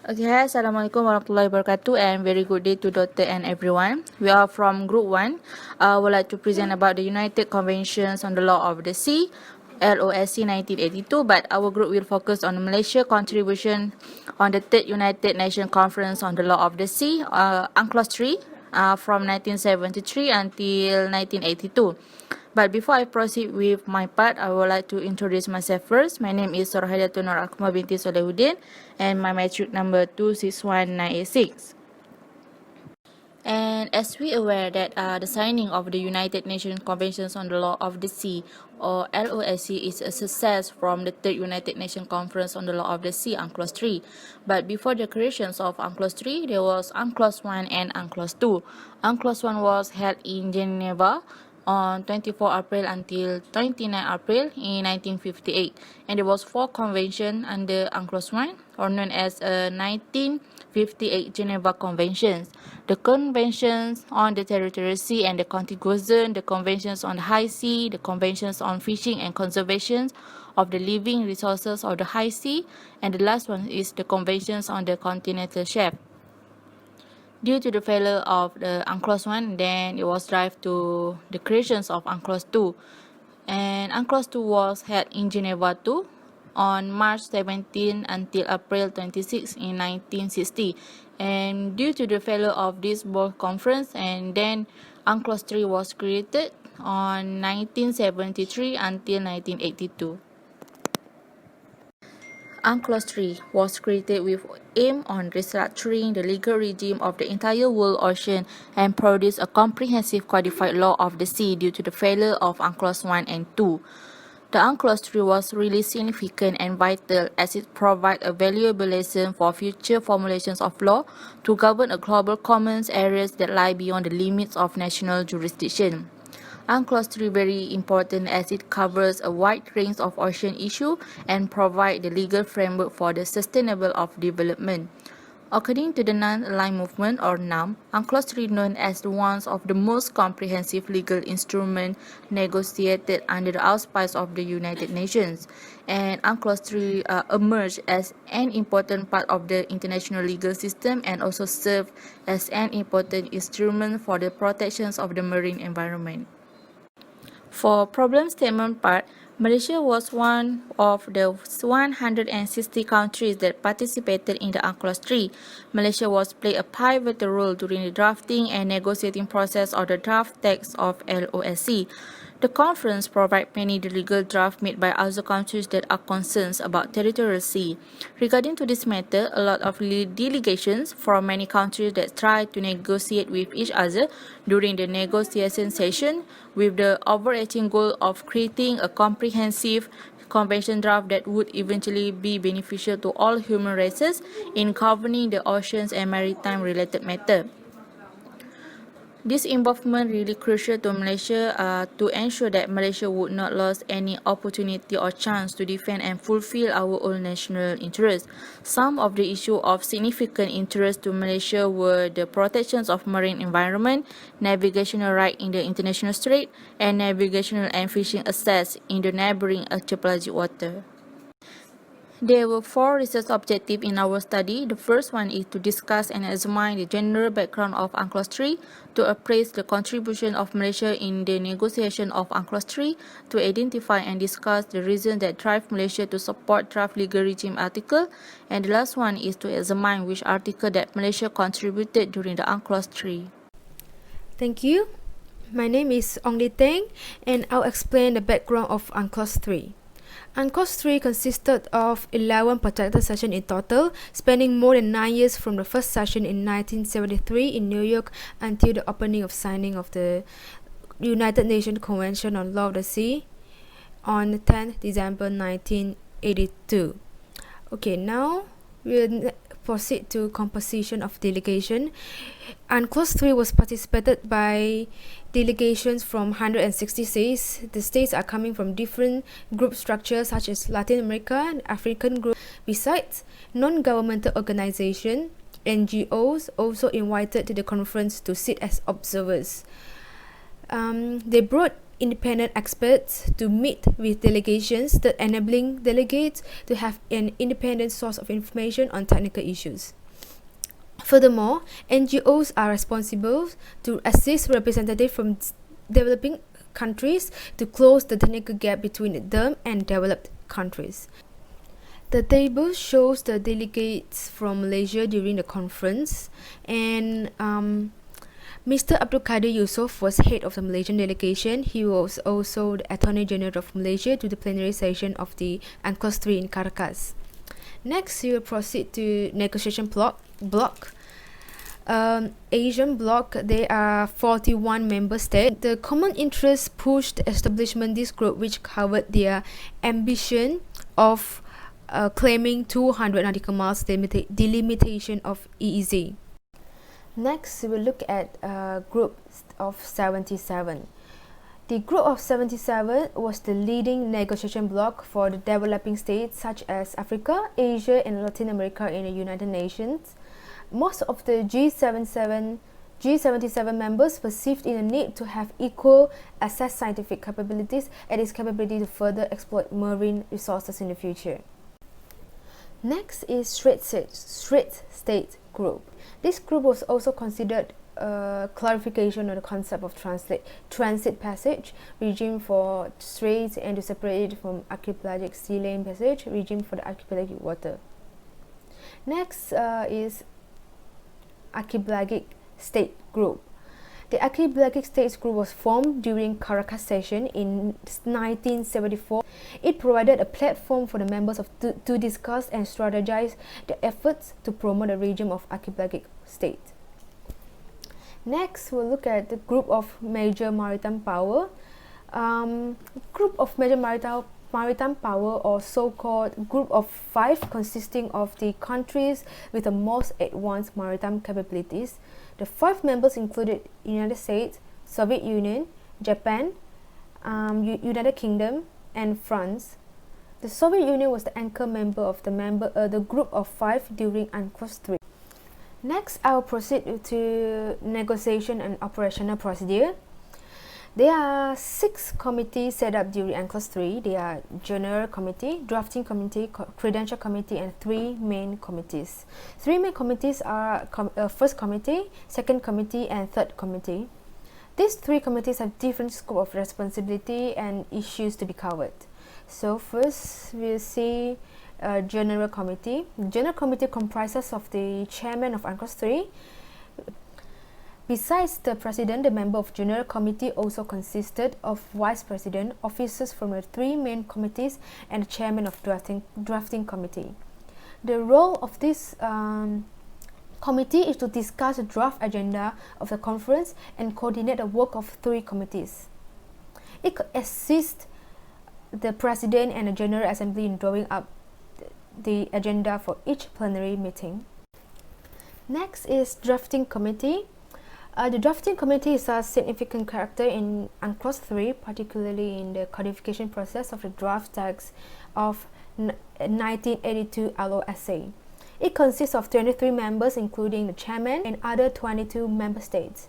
Okay, hi, Assalamualaikum warahmatullahi wabarakatuh, and very good day to Dr. and everyone. We are from Group 1. I would like to present about the United Conventions on the Law of the Sea, LOSC 1982, but our group will focus on Malaysia contribution on the Third United Nations Conference on the Law of the Sea, UNCLOS III, from 1973 until 1982. But before I proceed with my part, I would like to introduce myself first. My name is Sorhayatun Nur Akmal binti Solehuddin, and my matric number 261986. And as we aware that the signing of the United Nations Conventions on the Law of the Sea, or LOSC, is a success from the Third United Nations Conference on the Law of the Sea, UNCLOS III. But before the creations of UNCLOS III, there was UNCLOS I and UNCLOS II. UNCLOS I was held in Geneva on 24 April until 29 April in 1958, and there was 4 conventions under UNCLOS I, or known as 1958 Geneva Conventions. The Conventions on the Territorial Sea and the Contiguous Zone, the Conventions on the High Sea, the Conventions on Fishing and Conservation of the Living Resources of the High Sea, and the last one is the Conventions on the Continental Shelf. Due to the failure of the UNCLOS I, then it was drive to the creations of UNCLOS II. And UNCLOS II was held in Geneva too on March 17 until April 26 in 1960. And due to the failure of this both conference, and then UNCLOS III was created on 1973 until 1982. UNCLOS III was created with aim on restructuring the legal regime of the entire world ocean and produce a comprehensive codified law of the sea due to the failure of UNCLOS I and II. The UNCLOS III was really significant and vital as it provides a valuable lesson for future formulations of law to govern a global commons areas that lie beyond the limits of national jurisdiction. UNCLOS III very important as it covers a wide range of ocean issues and provides the legal framework for the sustainable of development. According to the Non-Aligned Movement, or NAM, UNCLOS III known as one of the most comprehensive legal instruments negotiated under the auspices of the United Nations. And UNCLOS III emerged as an important part of the international legal system and also served as an important instrument for the protection of the marine environment. For problem statement part, Malaysia was one of the 160 countries that participated in the UNCLOS III. Malaysia was played a pivotal role during the drafting and negotiating process of the draft text of LOSC. The conference provided many legal drafts made by other countries that are concerned about territorial sea. Regarding to this matter, a lot of delegations from many countries that tried to negotiate with each other during the negotiation session with the overarching goal of creating a comprehensive convention draft that would eventually be beneficial to all human races in governing the oceans and maritime related matter. This involvement really crucial to Malaysia to ensure that Malaysia would not lose any opportunity or chance to defend and fulfill our own national interests. Some of the issues of significant interest to Malaysia were the protections of marine environment, navigational right in the international strait, and navigational and fishing access in the neighboring archipelagic water. There were 4 research objectives in our study. The first one is to discuss and examine the general background of UNCLOS III, to appraise the contribution of Malaysia in the negotiation of UNCLOS III, to identify and discuss the reasons that drive Malaysia to support draft legal regime article, and the last one is to examine which article that Malaysia contributed during the UNCLOS III. Thank you. My name is Ong Li Teng, and I'll explain the background of UNCLOS III. UNCLOS III consisted of 11 protected sessions in total, spanning more than 9 years from the first session in 1973 in New York until the opening of signing of the United Nations Convention on Law of the Sea on 10 December 1982. Okay, now we'll proceed to composition of delegation. UNCLOS III was participated by delegations from 160 states. The states are coming from different group structures such as Latin America and African group. Besides, non-governmental organizations, NGOs, also invited to the conference to sit as observers. They brought independent experts to meet with delegations, thus enabling delegates to have an independent source of information on technical issues. Furthermore, NGOs are responsible to assist representatives from developing countries to close the technical gap between them and developed countries. The table shows the delegates from Malaysia during the conference, and Mr. Abdul Kadir Yusof was head of the Malaysian delegation. He was also the Attorney General of Malaysia to the plenary session of the UNCLOS III in Caracas. Next, we will proceed to negotiation bloc. Asian bloc, there are 41 member states. The common interest pushed the establishment this group, which covered their ambition of claiming 200 nautical miles delimitation of EEZ. Next, we will look at group of 77. The group of 77 was the leading negotiation bloc for the developing states such as Africa, Asia, and Latin America in the United Nations. Most of the G77 members perceived in the need to have equal access scientific capabilities and its capability to further exploit marine resources in the future. Next is Strait State Group. This group was also considered clarification of the concept of transit passage regime for straits and to separate it from archipelagic sea lane passage regime for the archipelagic water. Next is Archipelagic State Group. The Archipelagic States Group was formed during Caracas session in 1974. It provided a platform for the members to discuss and strategize the efforts to promote the regime of archipelagic states. Next, we'll look at the group of major maritime power. Group of major maritime power, or so-called group of 5, consisting of the countries with the most advanced maritime capabilities. The 5 members included United States, Soviet Union, Japan, United Kingdom, and France. The Soviet Union was the anchor member of the group of 5 during UNCLOS III. Next, I will proceed to negotiation and operational procedure. There are 6 committees set up during UNCLOS III. They are General Committee, Drafting Committee, Credential Committee, and 3 main committees. 3 main committees are First Committee, Second Committee, and Third Committee. These 3 committees have different scope of responsibility and issues to be covered. So first, we'll see General Committee. The General Committee comprises of the Chairman of UNCLOS III. Besides the President, the member of General Committee also consisted of Vice President, officers from the 3 main committees, and the Chairman of Drafting Committee. The role of this committee is to discuss the draft agenda of the conference and coordinate the work of 3 committees. It assists the President and the General Assembly in drawing up the agenda for each plenary meeting. Next is Drafting Committee. The Drafting Committee is a significant character in UNCLOS III, particularly in the codification process of the draft text of 1982 LOSA. It consists of 23 members, including the chairman and other 22 member states.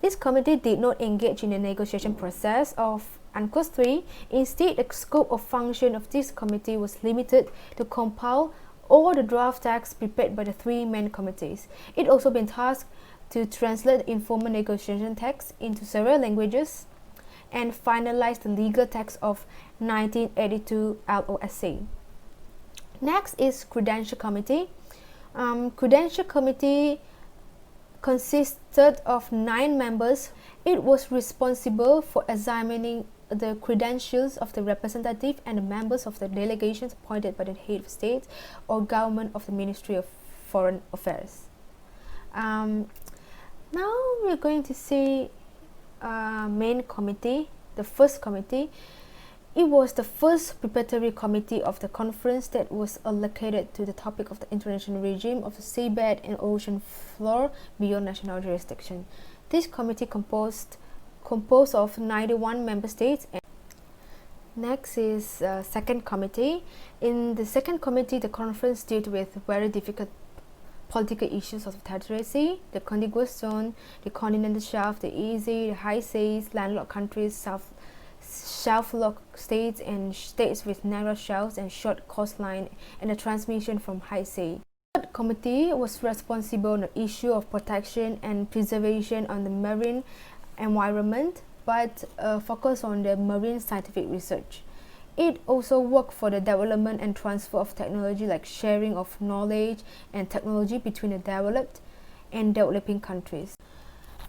This committee did not engage in the negotiation process of UNCLOS III. Instead, the scope of function of this committee was limited to compile all the draft texts prepared by the 3 main committees. It also been tasked to translate informal negotiation text into several languages and finalize the legal text of 1982 LOSA. Next is Credential Committee. Credential Committee consisted of 9 members. It was responsible for examining the credentials of the representative and the members of the delegations appointed by the head of state or government of the Ministry of Foreign Affairs. Now we're going to see main committee, the first committee. It was the first preparatory committee of the conference that was allocated to the topic of the international regime of the seabed and ocean floor beyond national jurisdiction. This committee composed of 91 member states. Next is second committee. In the second committee, the conference dealt with very difficult political issues of the territorial sea, the contiguous zone, the continental shelf, the EEZ, the high seas, landlocked countries, shelf-lock states and states with narrow shelves and short coastline, and the transmission from high sea. The committee was responsible on the issue of protection and preservation on the marine environment, but focused on the marine scientific research. It also worked for the development and transfer of technology, like sharing of knowledge and technology between the developed and developing countries.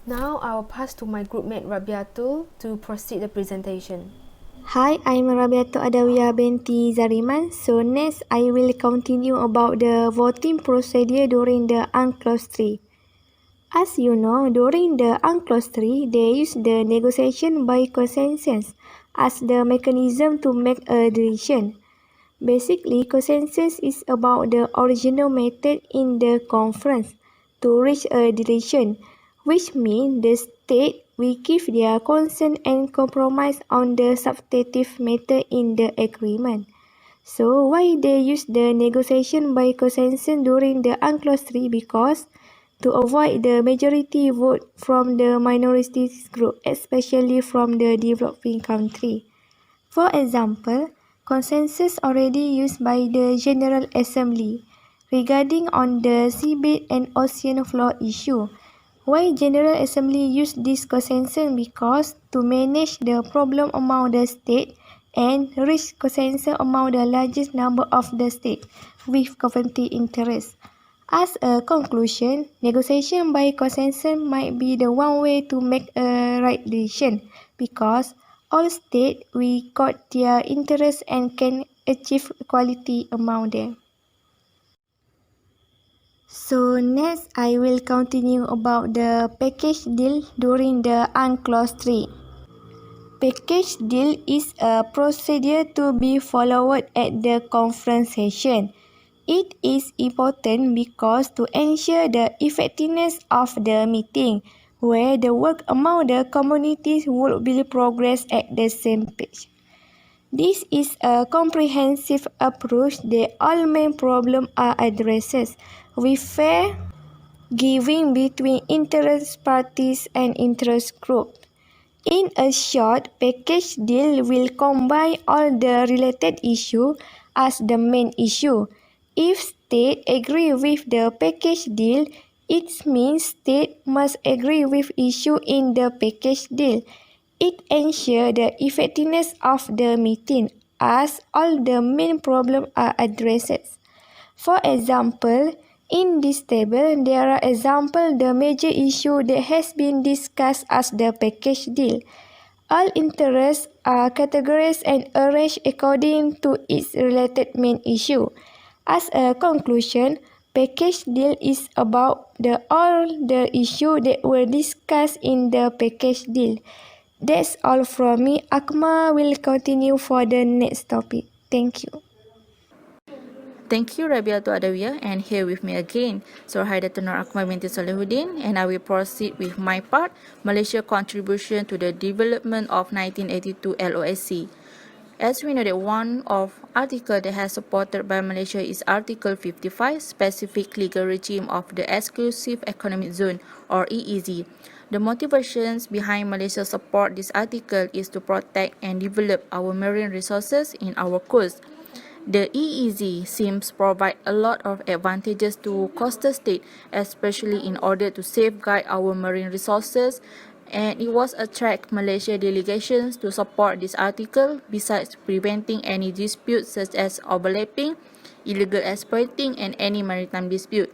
Now I will pass to my groupmate Rabiatul to proceed the presentation. Hi, I'm Rabiatul Adawiyah binti Zariman. So next, I will continue about the voting procedure during the UNCLOS III. As you know, during the UNCLOS III, they use the negotiation by consensus as the mechanism to make a decision. Basically, consensus is about the original method in the conference to reach a decision, which means the state will give their consent and compromise on the substantive matter in the agreement. So why they use the negotiation by consensus during the UNCLOS III? Because to avoid the majority vote from the minority group, especially from the developing country. For example, consensus already used by the General Assembly regarding on the seabed and ocean floor issue. Why General Assembly used this consensus? Because to manage the problem among the state and reach consensus among the largest number of the states with competing interests. As a conclusion, negotiation by consensus might be the one way to make a right decision because all states will got their interests and can achieve equality among them. So next, I will continue about the package deal during the UNCLOS III. Package deal is a procedure to be followed at the conference session. It is important because to ensure the effectiveness of the meeting, where the work among the communities will be progress at the same page. This is a comprehensive approach that all main problems are addressed with fair giving between interest parties and interest groups. In a short, package deal will combine all the related issues as the main issue. If states agree with the package deal, it means states must agree with issue in the package deal. It ensures the effectiveness of the meeting as all the main problems are addressed. For example, in this table, there are examples the major issue that has been discussed as the package deal. All interests are categorized and arranged according to its related main issue. As a conclusion, package deal is about all the issues that were discussed in the package deal. That's all from me. Akma will continue for the next topic. Thank you. Thank you, Rabiatul Adawiyah, and here with me again, Surhaidatul Nur Akmal binti Salahuddin, and I will proceed with my part, Malaysia contribution to the development of 1982 LOSC. As we know that one of article that has supported by Malaysia is Article 55, Specific Legal Regime of the Exclusive Economic Zone, or EEZ. The motivations behind Malaysia's support this article is to protect and develop our marine resources in our coast. The EEZ seems provide a lot of advantages to coastal state, especially in order to safeguard our marine resources, and it was attract Malaysia delegations to support this article besides preventing any disputes such as overlapping, illegal exploiting, and any maritime dispute.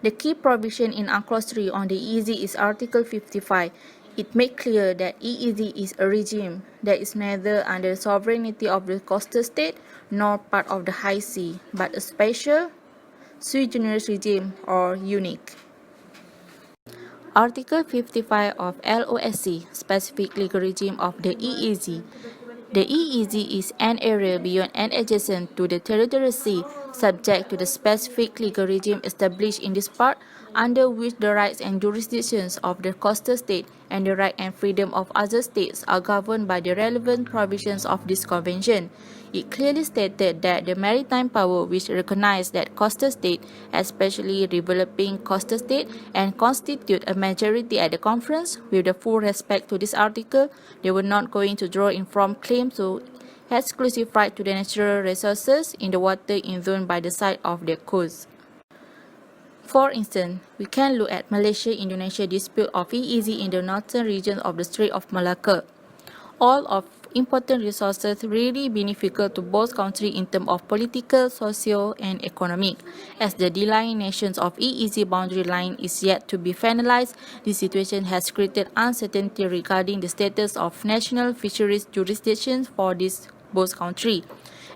The key provision in UNCLOS III on the EEZ is Article 55. It makes clear that EEZ is a regime that is neither under the sovereignty of the coastal state nor part of the high sea, but a special, sui generis regime or unique. Article 55 of LOSC, Specific Legal Regime of the EEZ. The EEZ is an area beyond and adjacent to the territorial sea, subject to the specific legal regime established in this part, under which the rights and jurisdictions of the coastal state and the right and freedom of other states are governed by the relevant provisions of this convention. It clearly stated that the maritime power which recognized that coastal state, especially developing coastal state, and constitute a majority at the conference, with the full respect to this article, they were not going to draw in from claims to exclusive right to the natural resources in the water in zone by the side of their coast. For instance, we can look at Malaysia-Indonesia dispute of EEZ in the northern region of the Strait of Malacca. All of important resources really beneficial to both countries in terms of political, social, and economic. As the delineations of EEZ boundary line is yet to be finalized, this situation has created uncertainty regarding the status of national fisheries jurisdictions for these both countries.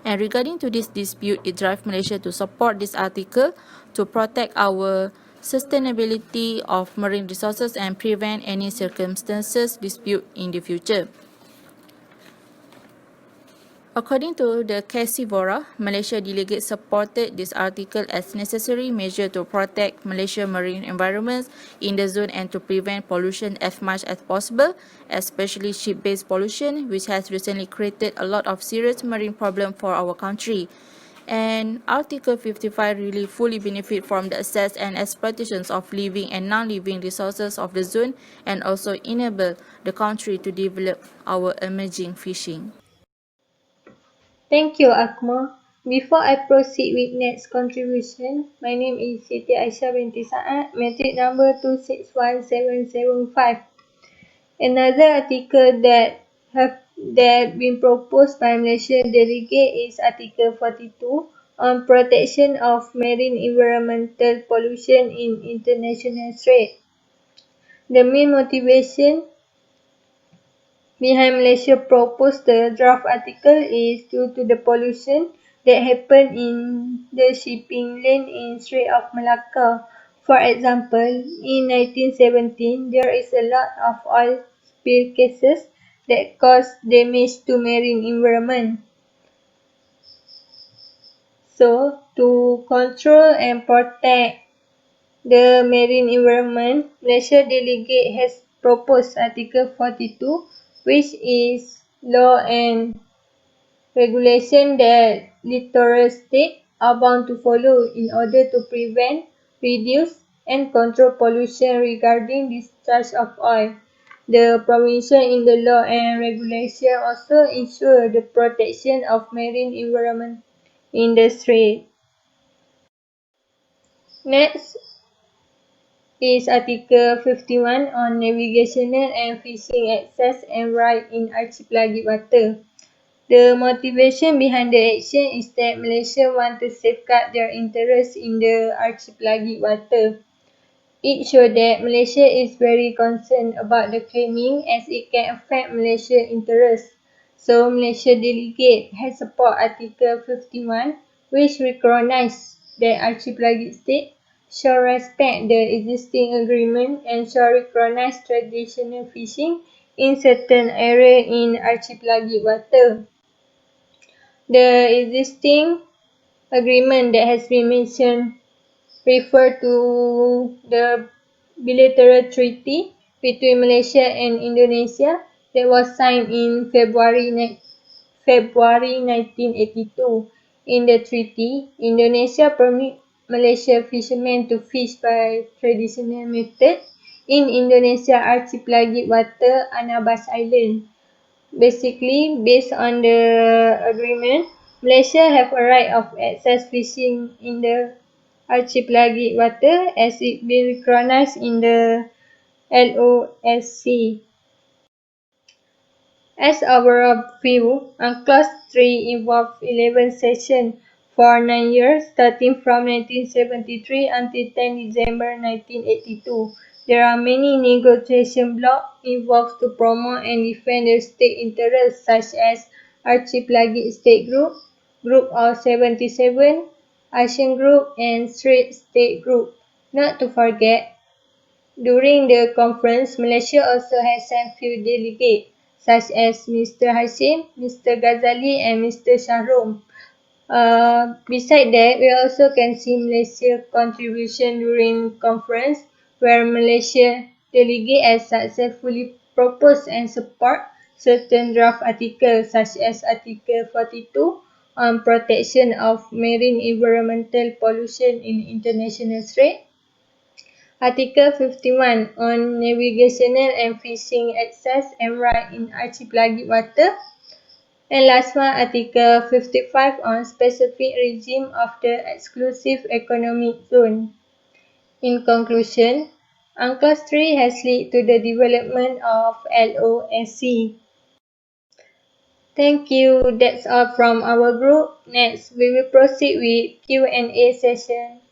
And regarding to this dispute, it drives Malaysia to support this article to protect our sustainability of marine resources and prevent any circumstances dispute in the future. According to the Casivora, Malaysia delegate supported this article as necessary measure to protect Malaysia marine environments in the zone and to prevent pollution as much as possible, especially ship-based pollution, which has recently created a lot of serious marine problems for our country. And Article 55 really fully benefit from the access and exploitations of living and non-living resources of the zone and also enable the country to develop our emerging fishing. Thank you, Akmal. Before I proceed with next contribution, my name is Siti Aisyah binti Saad, metric number 261775. Another article that been proposed by Malaysian delegate is Article 42 on protection of marine environmental pollution in international trade. The main motivation behind Malaysia proposed the draft article is due to the pollution that happened in the shipping lane in Strait of Malacca. For example, in 1917, there is a lot of oil spill cases that caused damage to marine environment. So, to control and protect the marine environment, Malaysia delegate has proposed Article 42, which is law and regulation that littoral states are bound to follow in order to prevent, reduce, and control pollution regarding discharge of oil. The provision in the law and regulation also ensure the protection of marine environment in the strait. Next is Article 51 on navigational and fishing access and right in archipelagic water. The motivation behind the action is that Malaysia want to safeguard their interests in the archipelagic water. It shows that Malaysia is very concerned about the claiming as it can affect Malaysia's interests. So Malaysia delegate has support Article 51, which recognizes that archipelagic states shall respect the existing agreement and shall recognize traditional fishing in certain areas in archipelagic water. The existing agreement that has been mentioned refer to the bilateral treaty between Malaysia and Indonesia that was signed in February 1982. In the treaty, Indonesia permit Malaysia fishermen to fish by traditional method in Indonesia archipelagic water Anambas Island. Basically, based on the agreement, Malaysia have a right of access fishing in the archipelagic water as it been recognized in the LOSC. As our view, UNCLOS III involved 11 sessions for 9 years, starting from 1973 until 10 December 1982. There are many negotiation blocks involved to promote and defend the state interests such as Archipelagic State Group, Group of 77, ASEAN Group, and Strait State Group. Not to forget, during the conference, Malaysia also has sent few delegates, such as Mr. Hashim, Mr. Ghazali, and Mr. Shahrom. Besides that, we also can see Malaysia's contribution during conference, where Malaysia delegate has successfully proposed and support certain draft articles such as Article 42 on protection of marine environmental pollution in international trade, Article 51 on navigational and fishing access and right in archipelagic water, and last one, Article 55 on specific regime of the exclusive economic zone. In conclusion, UNCLOS III has led to the development of LOSC. Thank you. That's all from our group. Next, we will proceed with Q&A session.